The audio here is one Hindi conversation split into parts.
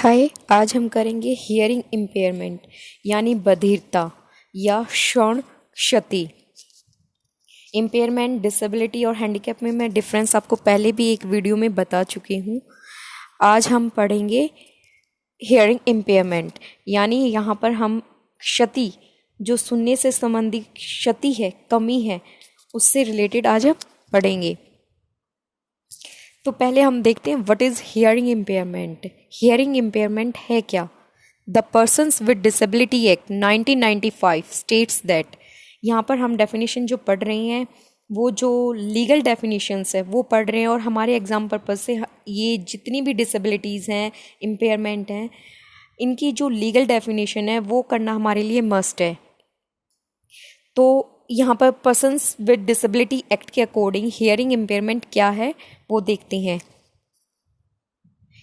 हाय। आज हम करेंगे हियरिंग इम्पेयरमेंट यानी बधिरता या श्रवण क्षति। इम्पेयरमेंट, डिसेबिलिटी और हैंडीकैप में मैं डिफरेंस आपको पहले भी एक वीडियो में बता चुकी हूँ। आज हम पढ़ेंगे हियरिंग इम्पेयरमेंट यानी यहाँ पर हम क्षति, जो सुनने से संबंधित क्षति है, कमी है, उससे रिलेटेड आज हम पढ़ेंगे। तो पहले हम देखते हैं what is hearing impairment. Hearing impairment है क्या? The persons with disability act 1995 states that. यहाँ पर हम डेफिनेशन जो पढ़ रहे हैं वो जो लीगल डेफिनेशंस है वो पढ़ रहे हैं, और हमारे एग्जाम पर्पज से ये जितनी भी डिसेबिलिटीज़ हैं, इम्पेयरमेंट हैं, इनकी जो लीगल डेफिनेशन है वो करना हमारे लिए मस्ट है। तो यहाँ पर पर्सन्स विद डिसेबिलिटी एक्ट के अकॉर्डिंग हियरिंग इम्पेयरमेंट क्या है वो देखते हैं।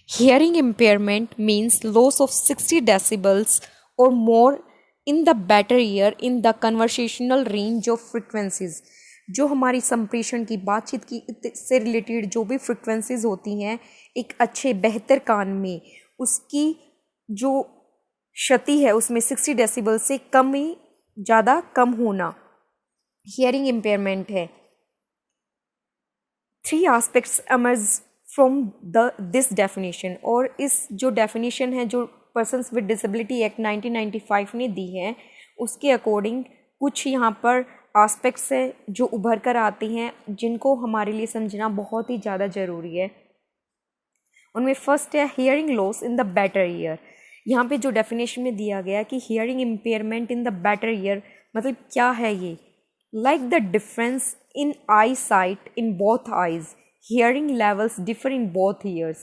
Hearing impairment means loss of 60 decibels और more in the better ear in the conversational range of frequencies. जो हमारी संप्रेषण की, बातचीत की से रिलेटेड जो भी फ्रिक्वेंसीज होती हैं एक अच्छे बेहतर कान में, उसकी जो क्षति है उसमें 60 डेसिबल से कम ही ज़्यादा कम होना हियरिंग इम्पेयरमेंट है। 3 aspects emerge from this definition, और इस जो डेफिनेशन है जो पर्सन्स विद डिसेबिलिटी एक्ट 1995 ने दी है उसके अकॉर्डिंग कुछ यहाँ पर एस्पेक्ट्स है जो उभर कर आते हैं जिनको हमारे लिए समझना बहुत ही ज़्यादा ज़रूरी है। उनमें फर्स्ट है hearing loss in the better year. यहाँ पे जो डेफिनेशन में दिया गया कि hearing impairment in the better year मतलब क्या है ये? Like the difference in I site in both eyes, hearing levels differ in both ears.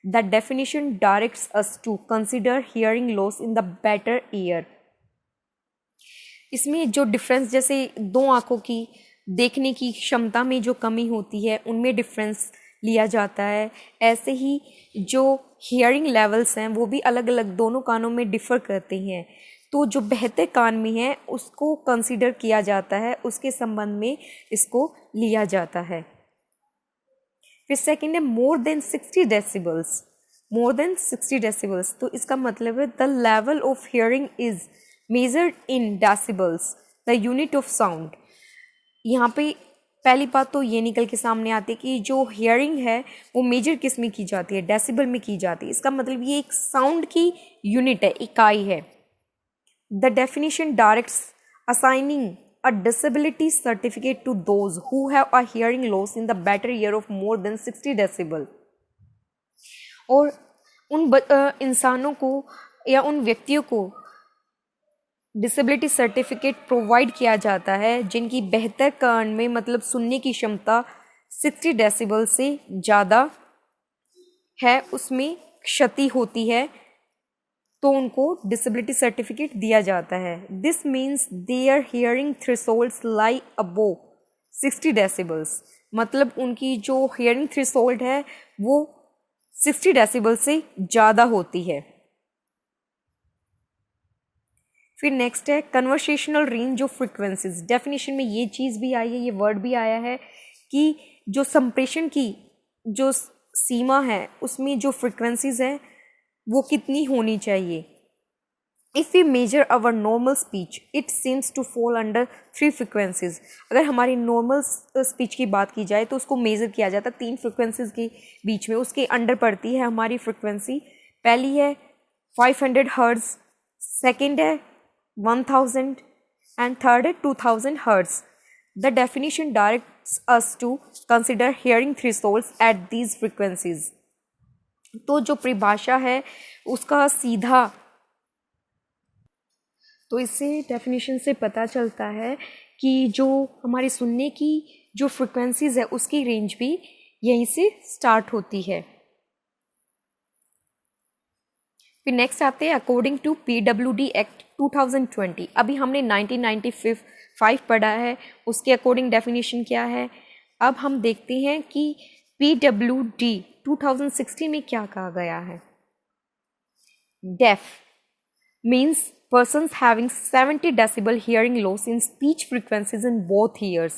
The definition directs us to consider hearing loss in the better ear. इसमें जो डिफरेंस, जैसे दो आँखों की देखने की क्षमता में जो कमी होती है उनमें डिफरेंस लिया जाता है, ऐसे ही जो हियरिंग लेवल्स हैं वो भी अलग अलग दोनों कानों में डिफ़र करते हैं। तो जो बेहतर कान में है उसको कंसिडर किया जाता है, उसके संबंध में इसको लिया जाता है। फिर सेकेंड है more than 60 decibels. More than 60 decibels तो इसका मतलब है the level of hearing is measured in decibels, the unit of sound. यहाँ पे पहली बात तो ये निकल के सामने आती है कि जो हियरिंग है वो मेजर किस में की जाती है? डेसिबल में की जाती है। इसका मतलब ये एक साउंड की यूनिट है, इकाई है। The definition directs assigning a disability certificate to those who have a hearing loss in the better ear of more than 60 decibel। और उन इंसानों को या उन व्यक्तियों को डिसेबिलिटी सर्टिफिकेट प्रोवाइड किया जाता है जिनकी बेहतर कान में मतलब सुनने की क्षमता 60 डेसिबल से ज़्यादा है, उसमें क्षति होती है, तो उनको डिसेबिलिटी सर्टिफिकेट दिया जाता है। This means their hearing thresholds lie above 60 decibels, मतलब उनकी जो हियरिंग थ्रेशोल्ड है वो 60 डेसिबल से ज़्यादा होती है। फिर नेक्स्ट है conversational range of frequencies. Definition में ये चीज़ भी आई है, ये वर्ड भी आया है कि जो संप्रेषण की जो सीमा है उसमें जो फ्रिक्वेंसीज है वो कितनी होनी चाहिए। If we measure our normal speech it seems to fall under 3 frequencies. अगर हमारी नॉर्मल स्पीच की बात की जाए तो उसको मेज़र किया जाता है 3 फ्रिक्वेंसीज के बीच में, उसके अंडर पड़ती है हमारी फ्रिक्वेंसी। पहली है 500 हर्ट्ज, सेकेंड है 1000 एंड थर्ड है 2000 hertz. The definition directs us to consider hearing thresholds at these frequencies. तो जो परिभाषा है उसका सीधा, तो इससे डेफिनेशन से पता चलता है कि जो हमारी सुनने की जो फ्रिक्वेंसीज है उसकी रेंज भी यहीं से स्टार्ट होती है। फिर नेक्स्ट आते हैं अकॉर्डिंग टू PWD एक्ट 2020। अभी हमने 1995 पढ़ा है, उसके अकॉर्डिंग डेफिनेशन क्या है। अब हम देखते हैं कि PWD 2016 में क्या कहा गया है। Deaf means persons having 70 decibel hearing loss in speech frequencies in both ears।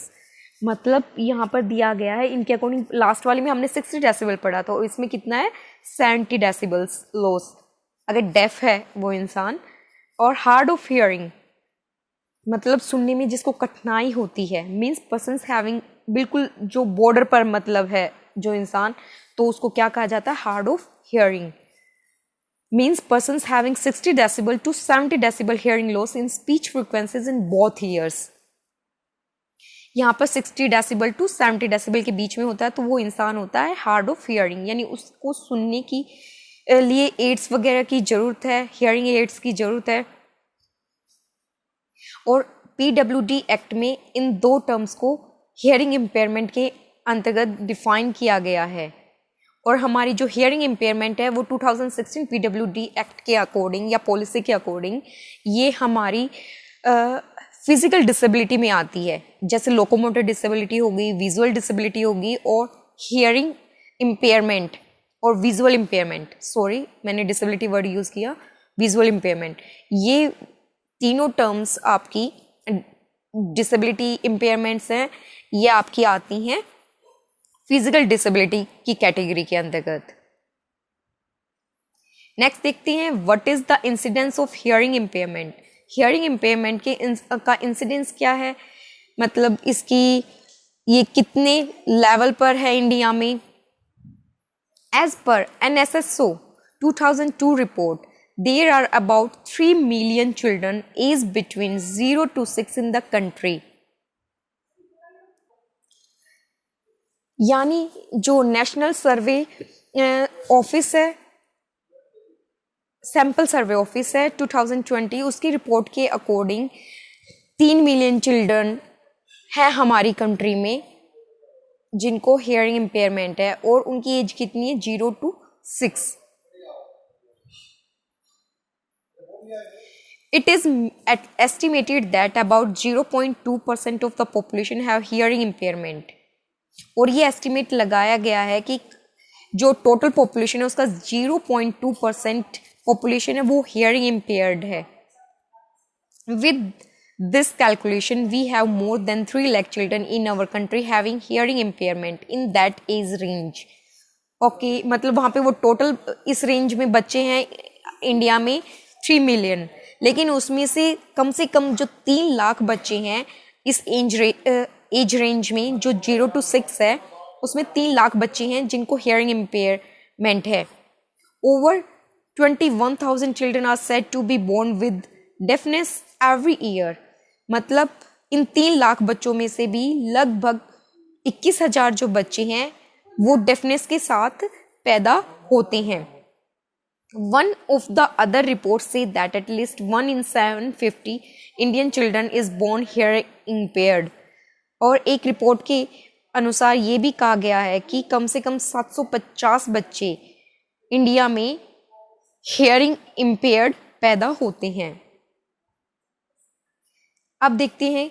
मतलब यहाँ पर दिया गया है इनके अकॉर्डिंग, लास्ट वाले में हमने 60 डेसिबल पढ़ा तो इसमें कितना है 70 डेसिबल्स लॉस। अगर डेफ है वो इंसान, और हार्ड ऑफ हियरिंग मतलब सुनने में जिसको कठिनाई होती है, मीन्स पर्सन्स हैविंग, बिल्कुल जो बॉर्डर पर मतलब है जो इंसान, तो उसको क्या कहा जाता है, hard of hearing. Means persons having 60 decibel to 70 decibel hearing loss in speech frequencies in both ears। यहाँ पर 60 डेसिबल टू 70 डेसिबल के बीच में होता है, तो वो इंसान होता है हार्ड ऑफ हियरिंग, यानी उसको सुनने की लिए एड्स वगैरह की ज़रूरत है, हियरिंग एड्स की ज़रूरत है। और PWD एक्ट में इन दो टर्म्स को हियरिंग इम्पेयरमेंट के अंतर्गत डिफाइन किया गया है। और हमारी जो हियरिंग इम्पेयरमेंट है वो 2016 PWD एक्ट के अकॉर्डिंग या पॉलिसी के अकॉर्डिंग ये हमारी फिजिकल डिसेबिलिटी में आती है, जैसे लोकोमोटर डिसेबिलिटी होगी, विजुअल डिसेबिलिटी होगी, और हियरिंग इम्पेयरमेंट और विजुअल इम्पेयरमेंट, सॉरी मैंने डिसेबिलिटी वर्ड यूज़ किया, विजुअल इम्पेयरमेंट, ये तीनों टर्म्स आपकी डिसेबिलिटी इम्पेयरमेंट्स हैं, ये आपकी आती हैं फिजिकल डिसेबिलिटी की कैटेगरी के अंतर्गत। नेक्स्ट देखते हैं what is the incidence of hearing impairment. Hearing impairment का इंसिडेंस क्या है, मतलब इसकी ये कितने लेवल पर है इंडिया में। एज पर NSSO 2002 report, there are about 3 million children age between 0 to 6 in the country. यानी जो नेशनल सर्वे ऑफिस है, सैंपल सर्वे ऑफिस है 2020, उसकी रिपोर्ट के अकॉर्डिंग 3 मिलियन चिल्ड्रन है हमारी कंट्री में जिनको हियरिंग इम्पेयरमेंट है, और उनकी एज कितनी है, 0 to 6। It is estimated that about 0.2% of the population have hearing impairment। और ये एस्टिमेट लगाया गया है कि जो टोटल पॉपुलेशन है उसका 0.2% पॉपुलेशन है वो हियरिंग इम्पेयर्ड है। With this calculation we have more than 3 lakh children in our country having hearing impairment in that age range. Okay, मतलब वहाँ पे वो टोटल इस रेंज में बच्चे हैं इंडिया में 3 मिलियन, लेकिन उसमें से कम जो 3 लाख बच्चे हैं इस एज रेंज में जो 0 to 6 है, उसमें 3 लाख बच्चे हैं जिनको हियरिंग इम्पेयरमेंट है। Over 21,000 children are said to be born with deafness every year. मतलब इन 3 लाख बच्चों में से भी लगभग 21,000 जो बच्चे हैं वो डेफनेस के साथ पैदा होते हैं। One of the other reports say that at least 1 in 750 Indian children is born hearing impaired। और एक रिपोर्ट के अनुसार ये भी कहा गया है कि कम से कम 750 बच्चे इंडिया में हियरिंग इम्पेयर्ड पैदा होते हैं। अब देखते हैं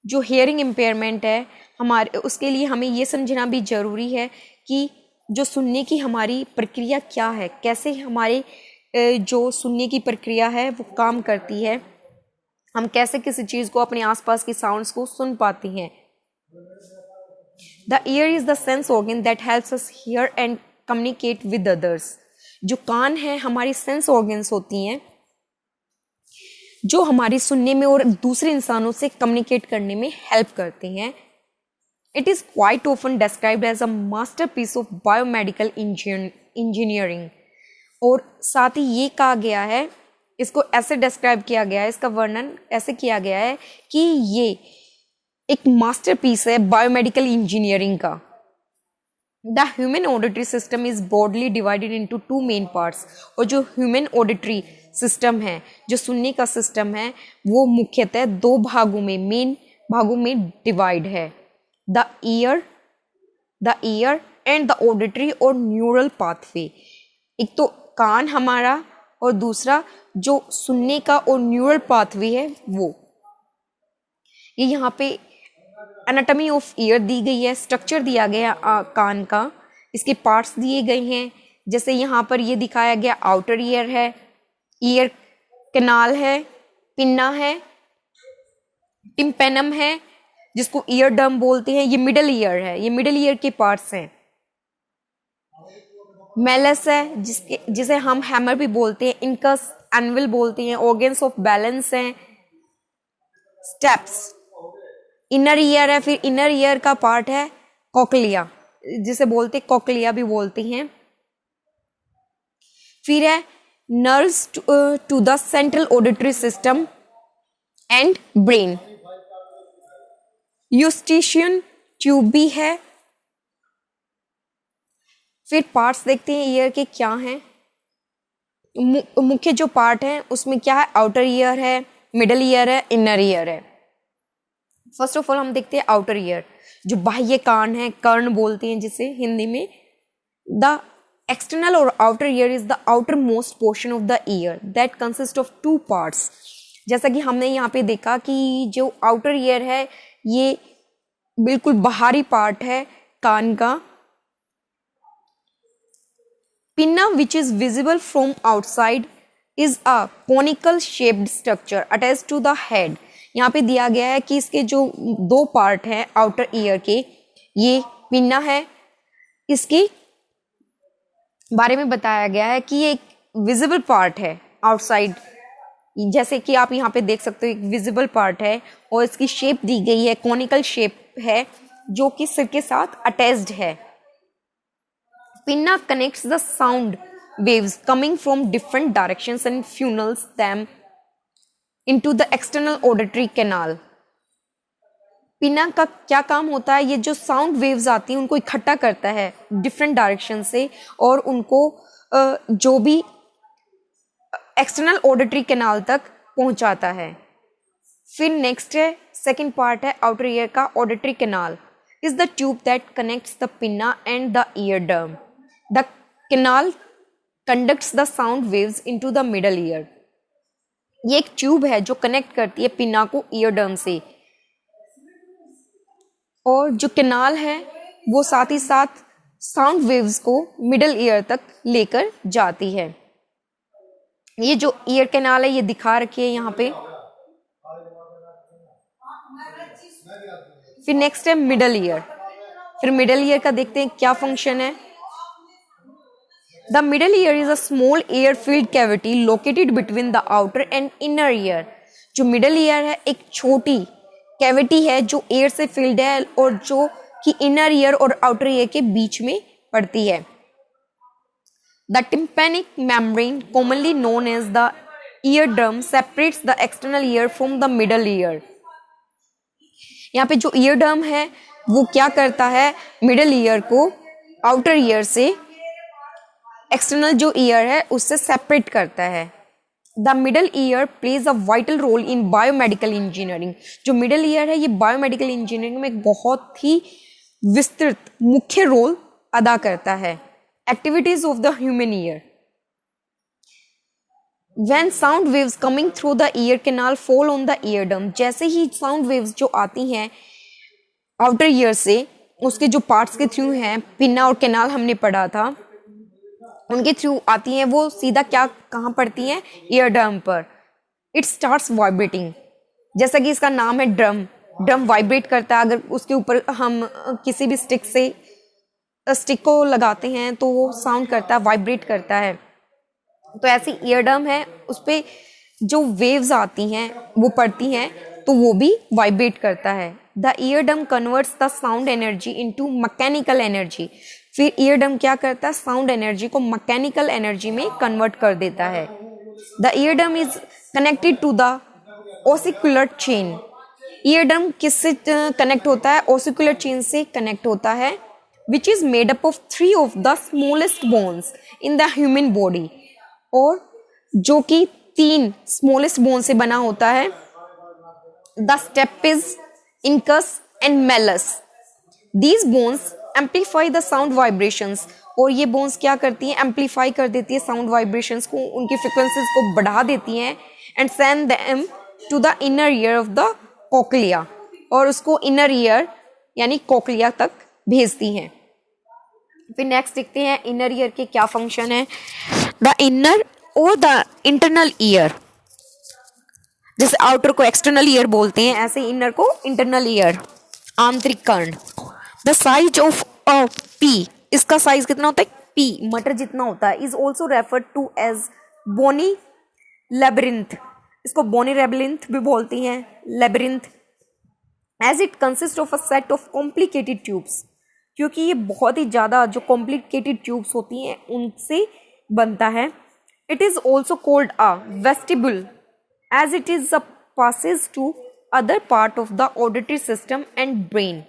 जो हियरिंग इम्पेयरमेंट है हमारे, उसके लिए हमें ये समझना भी ज़रूरी है कि जो सुनने की हमारी प्रक्रिया क्या है, कैसे हमारे जो सुनने की प्रक्रिया है वो काम करती है, हम कैसे किसी चीज़ को, अपने आसपास की साउंड्स को सुन पाते हैं। The year is the sense organ that helps us here and communicate with others. जो कान है हमारी सेंस ऑर्गन्स होती हैं जो हमारी सुनने में और दूसरे इंसानों से कम्युनिकेट करने में हेल्प करते हैं। It is quite often described as a masterpiece of biomedical engineering। और साथ ही ये कहा गया है, इसको ऐसे डिस्क्राइब किया गया है, इसका वर्णन ऐसे किया गया है कि ये एक मास्टरपीस है बायोमेडिकल इंजीनियरिंग का। The human auditory system is broadly divided into 2 main parts. और जो ह्यूमन ऑडिटरी सिस्टम है, जो सुनने का सिस्टम है, वो मुख्यतः 2 भागों में, मेन भागों में डिवाइड है। The year and the auditory और न्यूरल पाथवे। एक तो कान हमारा और दूसरा जो सुनने का और न्यूरल पाथवे है वो। ये यहाँ पे एनाटॉमी ऑफ ईयर दी गई है, स्ट्रक्चर दिया गया कान का, इसके पार्ट्स दिए गए हैं। जैसे यहाँ पर ये दिखाया गया, आउटर ईयर है, ईयर कैनाल है, पिन्ना है, टिम्पेनम है जिसको ईयर डम बोलते हैं, ये मिडल ईयर है, ये मिडल ईयर के पार्ट्स हैं। मेलस है जिसे हम हैमर भी बोलते हैं, इनकस एनविल बोलते हैं, ऑर्गन्स ऑफ बैलेंस हैं, स्टेप्स, इनर ईयर है, फिर इनर ईयर का पार्ट है कॉकलिया जिसे बोलते कॉकलिया भी बोलते हैं, फिर है nerves to the central auditory system and brain, eustachian tube भी है। फिर पार्ट्स देखते हैं ईयर के क्या हैं। मुख्य जो पार्ट है उसमें क्या है, आउटर ईयर है, मिडल ईयर है, इनर ईयर है। फर्स्ट ऑफ ऑल हम देखते हैं आउटर ईयर, जो बाह्य कान है, कर्ण बोलते हैं जिसे हिंदी में। द एक्सटर्नल और outer ear is the outer most portion of the year that consist of two parts. जैसा कि हमने यहाँ पे देखा कि जो आउटर ईयर है ये बिल्कुल बाहरी पार्ट है कान का। Pinna which is visible from outside is a conical shaped structure attach to the head. यहाँ पे दिया गया है कि इसके जो दो पार्ट हैं आउटर ईयर के, ये पिन्ना है, इसके बारे में बताया गया है कि ये एक विजिबल पार्ट है आउटसाइड, जैसे कि आप यहाँ पे देख सकते हो एक विजिबल पार्ट है और इसकी शेप दी गई है, कोनिकल शेप है जो कि सिर के साथ अटैच्ड है। Pinna connects the sound waves coming from different directions and funnels them into the external auditory canal। Pinna का क्या काम होता है, ये जो साउंड वेव्स आती हैं उनको इकट्ठा करता है डिफरेंट डायरेक्शन से और उनको जो भी एक्सटर्नल ऑडिटरी कैनाल तक पहुंचाता है। फिर नेक्स्ट है सेकंड पार्ट है आउटर ईयर का, auditory canal is the tube that connects the pinna and the year डर्म। The canal conducts the sound waves into the middle ear। ये एक ट्यूब है जो कनेक्ट करती है पिन्ना को ईयरडर्म से, और जो कैनाल है वो साथ ही साथ साउंड वेव्स को मिडल ईयर तक लेकर जाती है। ये जो ईयर कैनाल है ये दिखा रखी है यहाँ पे। फिर नेक्स्ट है मिडल ईयर। फिर मिडल ईयर का देखते हैं क्या फंक्शन है। The middle ear is a small air-filled cavity located between the outer and inner ear। जो middle ear है एक छोटी कैविटी है जो एयर से फिल्ड है और जो कि इनर ईयर और आउटर ईयर के बीच में पड़ती है। The tympanic membrane, commonly known as the eardrum, separates the external ear from the middle ear। यहाँ पे जो eardrum है वो क्या करता है, मिडल ईयर को आउटर ईयर से, एक्सटर्नल जो ईयर है उससे सेपरेट करता है। The middle ear plays a vital role in biomedical engineering. जो मिडल ईयर है ये बायोमेडिकल इंजीनियरिंग में एक बहुत ही विस्तृत मुख्य रोल अदा करता है। Activities of the human ear. When sound waves coming through the ear canal fall on the eardrum. जैसे ही साउंड वेव्स जो आती हैं आउटर ईयर से, उसके जो पार्ट्स के थ्रू हैं, पिन्ना और कैनाल हमने पढ़ा था, उनके थ्रू आती हैं, वो सीधा क्या कहाँ पड़ती हैं, ईयरड्रम पर। It starts vibrating. जैसा कि इसका नाम है ड्रम, ड्रम वाइब्रेट करता है। अगर उसके ऊपर हम किसी भी स्टिक को लगाते हैं तो वो साउंड करता है, वाइब्रेट करता है। तो ऐसी ईयरड्रम है, उस पर जो वेव्स आती हैं वो पड़ती हैं तो वो भी वाइब्रेट करता है। The eardrum converts the sound energy into mechanical energy. फिर ईयरड्रम क्या करता है, साउंड एनर्जी को मैकेनिकल एनर्जी में कन्वर्ट कर देता है। The eardrum is connected to the ossicular chain. Eardrum किससे कनेक्ट होता है, ओसिकुलर चेन से कनेक्ट होता है, which is made up of 3 of the smallest bones in the human body. और जो कि 3 स्मॉलेस्ट बोन से बना होता है, the stapes, incus and malleus. These bones amplify the sound vibrations. और ये बोन्स क्या करती हैं, एम्पलीफाई कर देती है साउंड वाइब्रेशंस को, उनकी फ्रिक्वेंसीज को बढ़ा देती हैं, and send them to the inner ear of the cochlea. और उसको इनर ईयर यानी कोक्लिया तक भेजती हैं। फिर नेक्स्ट देखते हैं इनर ईयर के क्या फंक्शन है। द इनर और द इंटरनल ईयर, जैसे आउटर को एक्सटर्नल ईयर बोलते हैं, ऐसे इनर को इंटरनल ईयर, आंतरिक कर्ण। The size of a pea, इसका साइज कितना होता है, पी मटर जितना होता है, is also referred to as bony labyrinth, इसको बोनी लेबरिंथ भी बोलती हैं, labyrinth, as it consist of a set of complicated tubes, क्योंकि ये बहुत ही ज़्यादा जो कॉम्प्लिकेटेड ट्यूब्स होती हैं उनसे बनता है. It is also called a vestibule as it is a passage to other part of the auditory system and brain.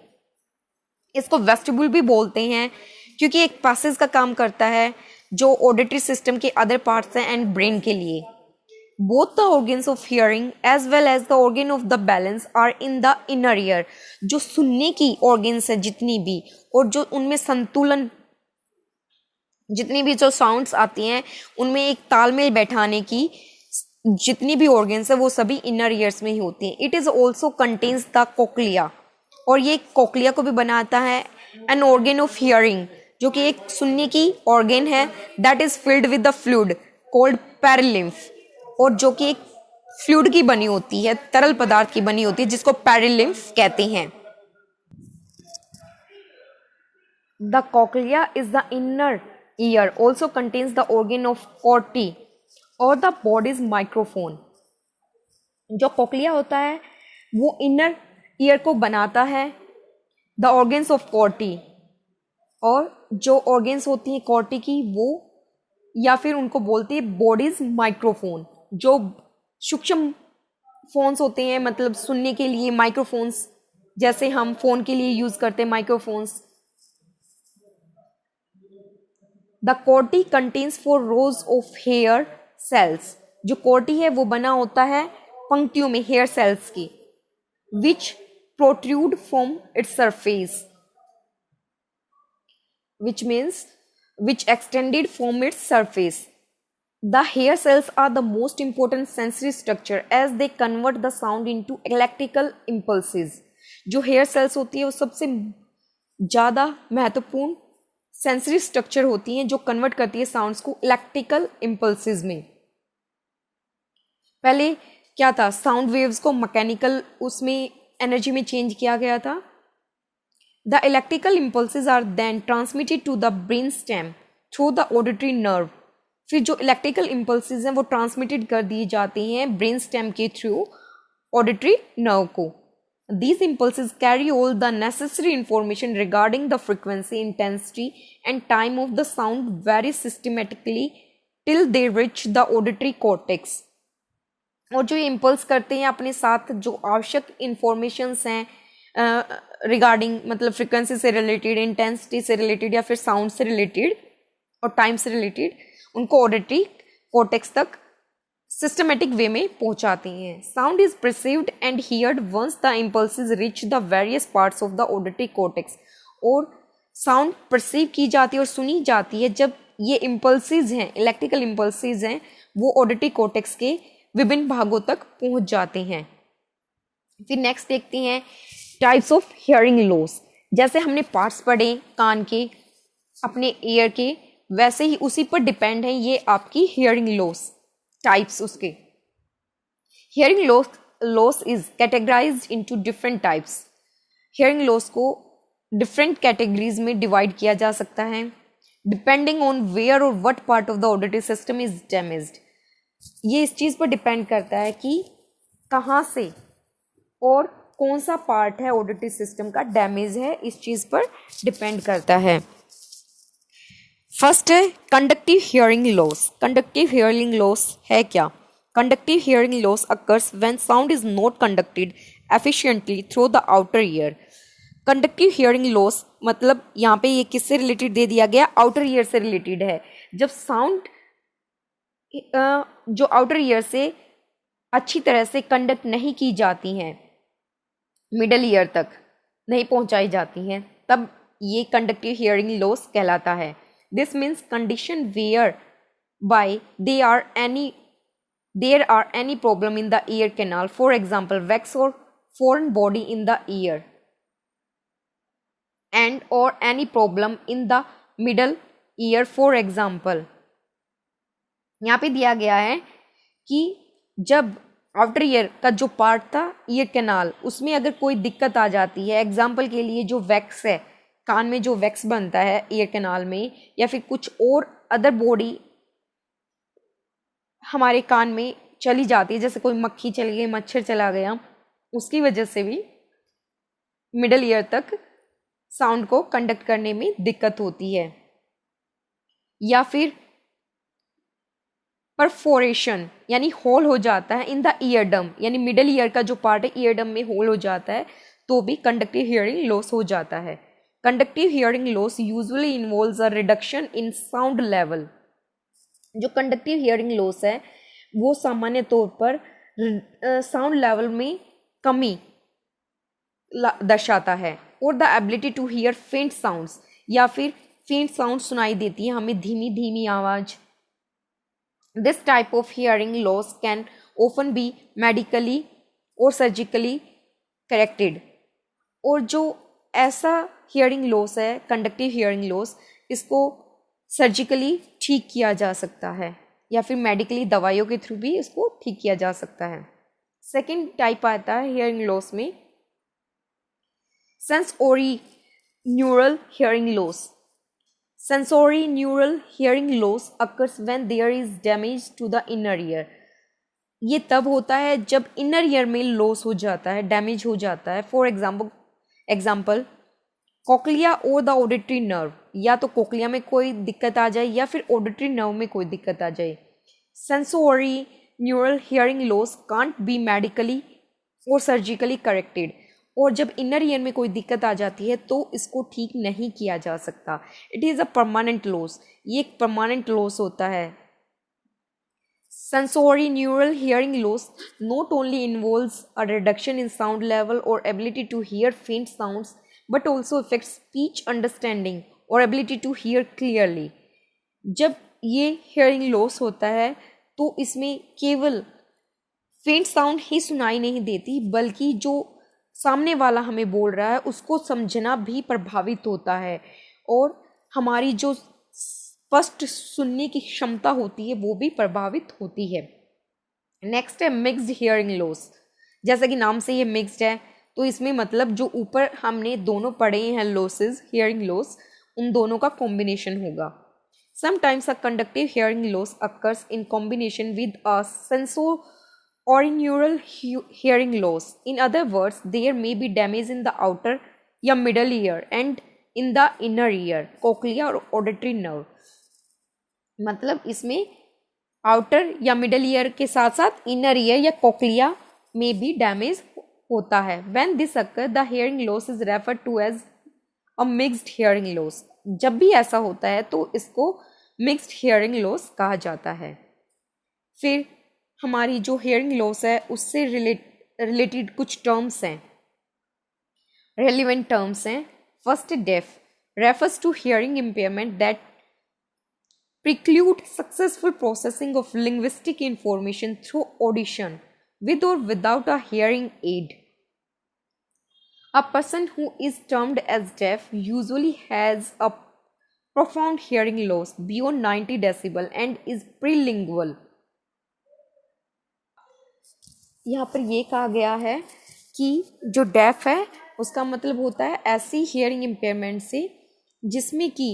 इसको वेस्टिबुल भी बोलते हैं क्योंकि एक पासेज का काम करता है जो ऑडिटरी सिस्टम के अदर पार्ट्स हैं एंड ब्रेन के लिए. Both the organs of hearing as well as the organ of the balance are in the inner ear. जो सुनने की ऑर्गन्स है जितनी भी, और जो उनमें संतुलन, जितनी भी जो साउंड्स आती हैं उनमें एक तालमेल बैठाने की जितनी भी ऑर्गन्स है वो सभी इनर ईयर्स में ही होती हैं. It is also contains the cochlea, और ये कोक्लिया को भी बनाता है. एन ऑर्गन ऑफ हियरिंग, जो कि एक सुनने की ऑर्गन है, that is filled with the fluid called perilymph, और जो कि एक फ्लूइड की बनी होती है, तरल पदार्थ की बनी होती है, जिसको पेरिलिम्फ कहते हैं. The cochlea is the inner year, also contains the organ of कॉर्टी और द बॉडीज माइक्रोफोन. जो कोक्लिया होता है वो इनर ईयर को बनाता है, द ऑर्गन्स ऑफ कॉर्टी, और जो ऑर्गन्स होती हैं कॉर्टी की वो, या फिर उनको बोलते हैं बॉडीज माइक्रोफोन. जो सूक्ष्म फोन्स होते हैं, मतलब सुनने के लिए माइक्रोफोन्स, जैसे हम फोन के लिए यूज करते हैं microphones. The corti contains 4 rows of hair cells. जो कॉर्टी है वो बना होता है पंक्तियों में हेयर सेल्स की, which protrude from its surface, which means which extended from its surface. The hair cells are the most important sensory structure as they convert the sound into electrical impulses. जो hair cells होती है वो सबसे ज़्यादा महत्वपूर्ण सेंसरी स्ट्रक्चर होती हैं जो कन्वर्ट करती है साउंड्स को इलेक्ट्रिकल इम्पल्सेस में. पहले क्या था, साउंड वेव्स को मैकेनिकल उसमें एनर्जी में चेंज किया गया था. The electrical impulses are then transmitted to the brain stem through the auditory nerve. फिर जो इलेक्ट्रिकल इम्पल्सेस हैं वो ट्रांसमिटेड कर दिए जाते हैं ब्रेन स्टेम के थ्रू ऑडिटरी नर्व को. These impulses carry all the necessary information regarding the frequency, intensity and time of the sound very systematically till they reach the auditory cortex. और जो ये इम्पल्स करते हैं अपने साथ जो आवश्यक इंफॉर्मेशंस हैं रिगार्डिंग, मतलब फ्रिक्वेंसी से रिलेटेड, इंटेंसिटी से रिलेटेड या फिर साउंड से रिलेटेड और टाइम से रिलेटेड, उनको ऑडिटरी कॉर्टेक्स तक सिस्टमेटिक वे में पहुंचाती हैं. Sound is perceived and heard once the impulses reach the various parts of the auditory cortex. और साउंड परसीव की जाती है और सुनी जाती है जब ये इम्पल्सेस हैं, इलेक्ट्रिकल इम्पल्सेस हैं, वो ऑडिटरी कॉर्टेक्स के विभिन्न भागों तक पहुंच जाते हैं. फिर नेक्स्ट देखते हैं टाइप्स ऑफ हियरिंग लॉस. जैसे हमने पार्ट्स पढ़े कान के, अपने ईयर के, वैसे ही उसी पर डिपेंड है ये आपकी हियरिंग लॉस टाइप्स. उसके hearing loss is categorised into different types. Hearing loss को डिफरेंट कैटेगरीज में डिवाइड किया जा सकता है डिपेंडिंग ऑन वेयर और what part of the auditory system is damaged. ये इस चीज़ पर डिपेंड करता है कि कहाँ से और कौन सा पार्ट है ऑडिटरी सिस्टम का डैमेज है, इस चीज़ पर डिपेंड करता है. फर्स्ट है conductive hearing loss. Conductive hearing loss है क्या? Conductive hearing loss occurs when sound is not conducted efficiently through the outer ear. Conductive hearing loss मतलब यहाँ पे ये किससे रिलेटेड दे दिया गया? आउटर ईयर से रिलेटेड है. जब साउंड जो आउटर ईयर से अच्छी तरह से कंडक्ट नहीं की जाती हैं, मिडल ईयर तक नहीं पहुंचाई जाती हैं, तब ये कंडक्टिव हियरिंग लॉस कहलाता है. This means condition whereby there are any problem in the ear canal, for example wax or foreign body in the ear, and or any problem in the middle ear, for example. यहाँ पे दिया गया है कि जब आउटर ईयर का जो पार्ट था ईयर कैनाल, उसमें अगर कोई दिक्कत आ जाती है, एग्जाम्पल के लिए जो वैक्स है कान में जो वैक्स बनता है ईयर कैनाल में, या फिर कुछ और अदर बॉडी हमारे कान में चली जाती है, जैसे कोई मक्खी चली गई, मच्छर चला गया, उसकी वजह से भी मिडल ईयर तक साउंड को कंडक्ट करने में दिक्कत होती है। या फिर परफोरेशन यानी होल हो जाता है इन द ईयरडम, यानी मिडल ईयर का जो पार्ट है ईयरडम में होल हो जाता है, तो भी कंडक्टिव हियरिंग लॉस हो जाता है। Conductive hearing loss usually involves a reduction in sound level. जो कंडक्टिव हियरिंग लॉस है वो सामान्य तौर पर साउंड लेवल में कमी दर्शाता है, और द एबिलिटी टू हियर फेंट साउंड्स, या फिर फेंट साउंड सुनाई देती है हमें, धीमी धीमी आवाज़। This type of hearing loss can often be medically और सर्जिकली करेक्टेड। और जो ऐसा हियरिंग लॉस है कंडक्टिव हियरिंग लॉस, इसको सर्जिकली ठीक किया जा सकता है या फिर मेडिकली दवाइयों के थ्रू भी इसको ठीक किया जा सकता है। सेकेंड टाइप आता है हियरिंग लॉस में sensory neural hearing loss. Sensory neural hearing loss occurs when there is damage to the inner ear. ये तब होता है जब इनर ईयर में लॉस हो जाता है, डैमेज हो जाता है। फॉर एग्जाम्पल कोक्लिया और द ऑडिटरी नर्व, या तो कोक्लिया में कोई दिक्कत आ जाए या फिर ऑडिटरी नर्व में कोई दिक्कत आ जाए। Sensory neural hearing loss can't be medically और सर्जिकली करेक्टेड। और जब इनर ईयर में कोई दिक्कत आ जाती है तो इसको ठीक नहीं किया जा सकता। It is a permanent loss, ये एक परमानेंट लॉस होता है। Sensory neural hearing loss not only involves a reduction in sound level और एबिलिटी टू हियर फेंट sounds, but also effects speech understanding और एबिलिटी टू हियर क्लियरली। जब ये हियरिंग लॉस होता है तो इसमें केवल फेंट साउंड ही सुनाई नहीं देती, बल्कि जो सामने वाला हमें बोल रहा है उसको समझना भी प्रभावित होता है, और हमारी जो स्पष्ट सुनने की क्षमता होती है वो भी प्रभावित होती है। नेक्स्ट है मिक्स्ड हियरिंग लॉस। जैसा कि नाम से ये मिक्स्ड है, तो इसमें मतलब जो ऊपर हमने दोनों पढ़े हैं लॉसेस, हियरिंग लॉस, उन दोनों का कॉम्बिनेशन होगा। Sometimes a conductive hearing loss occurs in combination with a sensorineural hearing loss. In other words, there may be damage in the outer या middle ear and in the inner ear, cochlea और auditory nerve. मतलब इसमें आउटर या मिडल ईयर के साथ साथ इनर ईयर या कोक्लिया में भी डैमेज होता है। When this occurs, the hearing loss is referred to as a mixed hearing loss. जब भी ऐसा होता है तो इसको mixed hearing loss कहा जाता है। फिर हमारी जो हियरिंग लॉस है उससे रिलेटेड कुछ टर्म्स हैं, रेलिवेंट टर्म्स हैं। First, deaf refers to hearing impairment that preclude successful processing of linguistic information through audition with or without a hearing aid. A person who is termed as deaf usually has a profound hearing loss beyond 90 decibel and is prelingual. यहाँ पर ये कहा गया है कि जो डेफ है उसका मतलब होता है ऐसी हियरिंग इम्पेयरमेंट से जिसमें कि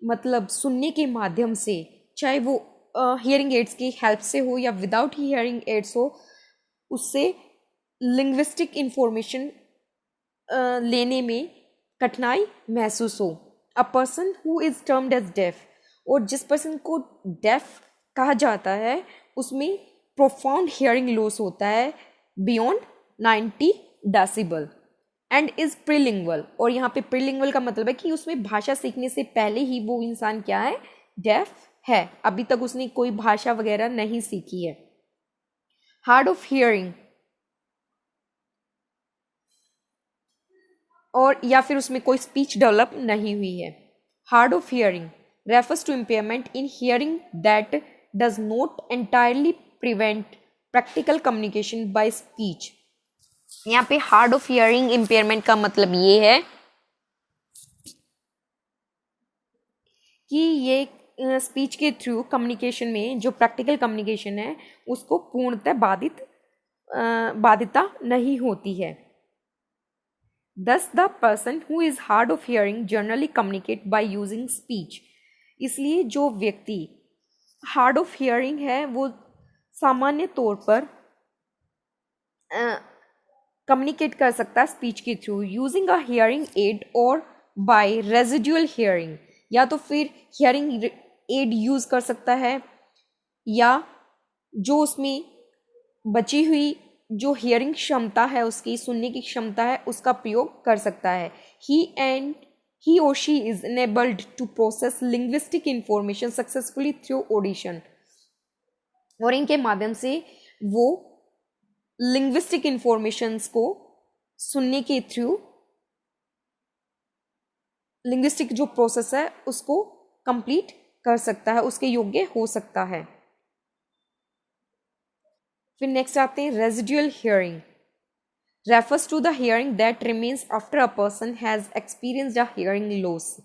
मतलब सुनने के माध्यम से, चाहे वो हियरिंग एड्स की हेल्प से हो या विदाउट हियरिंग एड्स हो, उससे लिंग्विस्टिक इंफॉर्मेशन लेने में कठिनाई महसूस हो। A person who is termed as deaf, और जिस पर्सन को डेफ कहा जाता है उसमें प्रोफाउंड हियरिंग लॉस होता है बियॉन्ड 90 डेसिबल एंड इज़ प्रीलिंगुअल। और यहाँ पे प्रीलिंगुअल का मतलब है कि उसमें भाषा सीखने से पहले ही वो इंसान क्या है, डेफ है, अभी तक उसने कोई भाषा वगैरह नहीं सीखी है। हार्ड ऑफ हियरिंग, और या फिर उसमें कोई स्पीच डेवलप नहीं हुई है। Hard of hearing refers to impairment in hearing that does not entirely prevent practical communication by speech. यहाँ पे हार्ड ऑफ हियरिंग इम्पेयरमेंट का मतलब ये है कि ये स्पीच के थ्रू कम्युनिकेशन में जो प्रैक्टिकल कम्युनिकेशन है उसको पूर्णतः बाधिता नहीं होती है। Thus the person who is hard of hearing generally communicate by using speech. इसलिए जो व्यक्ति हार्ड ऑफ हियरिंग है वो सामान्य तौर पर कम्युनिकेट कर सकता है स्पीच के through, using a hearing aid और बाय रेजिडुअल हियरिंग, या तो फिर हियरिंग एड यूज कर सकता है या जो उसमें बची हुई जो हियरिंग क्षमता है, उसकी सुनने की क्षमता है, उसका प्रयोग कर सकता है. ही और she is enabled to process linguistic information successfully through audition. और इनके माध्यम से वो लिंग्विस्टिक इंफॉर्मेशंस को सुनने के थ्रू लिंग्विस्टिक जो प्रोसेस है उसको कंप्लीट कर सकता है, उसके योग्य हो सकता है. फिर नेक्स्ट आते हैं residual hearing. Refers to the hearing that remains after a person has experienced a hearing loss.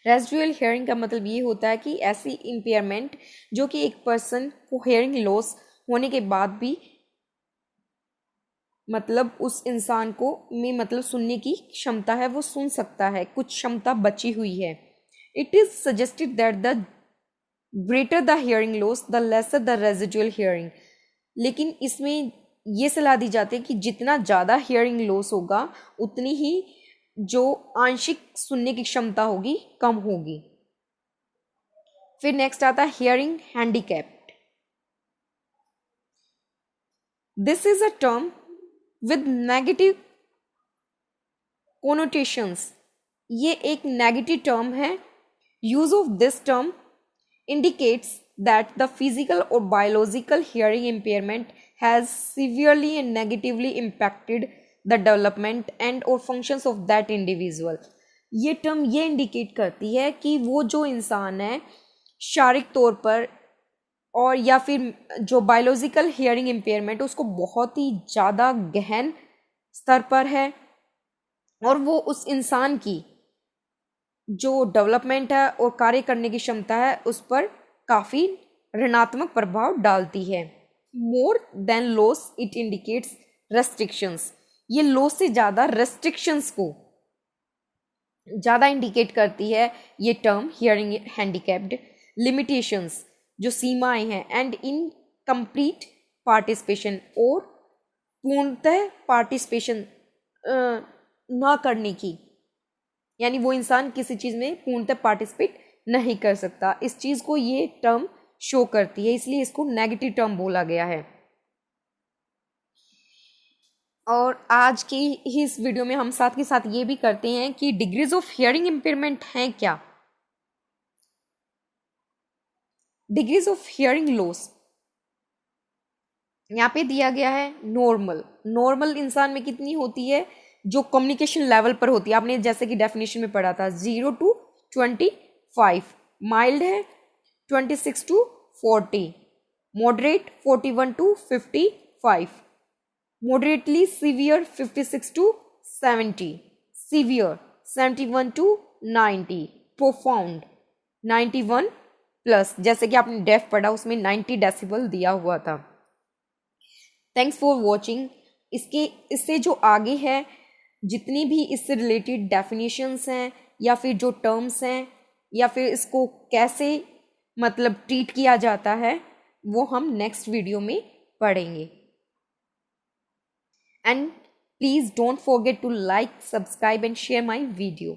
Residual hearing का मतलब ये होता है कि ऐसी इम्पेयरमेंट जो कि एक पर्सन को हियरिंग लॉस होने के बाद भी मतलब उस इंसान को में मतलब सुनने की क्षमता है, वो सुन सकता है, कुछ क्षमता बची हुई है. It is suggested that the greater the hearing loss the lesser the residual hearing. लेकिन इसमें ये सलाह दी जाती है कि जितना ज़्यादा हियरिंग लॉस होगा उतनी ही जो आंशिक सुनने की क्षमता होगी कम होगी. फिर नेक्स्ट आता है hearing handicapped. This is a term with negative connotations. ये एक नेगेटिव टर्म है. Use of this term indicates that the physical or biological hearing impairment has severely and negatively impacted the development and or functions of that individual. ये टर्म ये इंडिकेट करती है कि वो जो इंसान है शारीरिक तौर पर और या फिर जो बायोलॉजिकल हियरिंग इम्पेयरमेंट उसको बहुत ही ज़्यादा गहन स्तर पर है और वो उस इंसान की जो डेवलपमेंट है और कार्य करने की क्षमता है उस पर काफ़ी ऋणात्मक प्रभाव डालती है. More than loss it indicates restrictions. ये लॉस से ज़्यादा रेस्ट्रिक्शंस को ज़्यादा इंडिकेट करती है ये टर्म हियरिंग हैंडीकैप्ड. लिमिटेशंस जो सीमाएं हैं एंड इनकम्प्लीट पार्टिसिपेशन और पूर्णतः पार्टिसिपेशन ना करने की, यानी वो इंसान किसी चीज़ में पूर्णतः पार्टिसिपेट नहीं कर सकता. इस चीज़ को ये टर्म शो करती है, इसलिए इसको नेगेटिव टर्म बोला गया है. और आज की ही इस वीडियो में हम साथ के साथ ये भी करते हैं कि डिग्रीज ऑफ हियरिंग इम्पेयरमेंट हैं क्या. डिग्रीज ऑफ हियरिंग लॉस यहाँ पे दिया गया है. नॉर्मल इंसान में कितनी होती है, जो कम्युनिकेशन लेवल पर होती है. आपने जैसे कि डेफिनेशन में पढ़ा था 0 to 25. माइल्ड है 26 to 40. Moderate 41 to 55. Moderately severe 56 to 70. Severe 71 to 90. Profound 91 plus, जैसे कि आपने डेफ पढ़ा उसमें 90 डेसिबल दिया हुआ था. Thanks for watching. इससे जो आगे है जितनी भी इससे रिलेटेड डेफिनेशंस हैं या फिर जो टर्म्स हैं या फिर इसको कैसे मतलब ट्रीट किया जाता है वो हम नेक्स्ट वीडियो में पढ़ेंगे. And please don't forget to like, subscribe and share my video.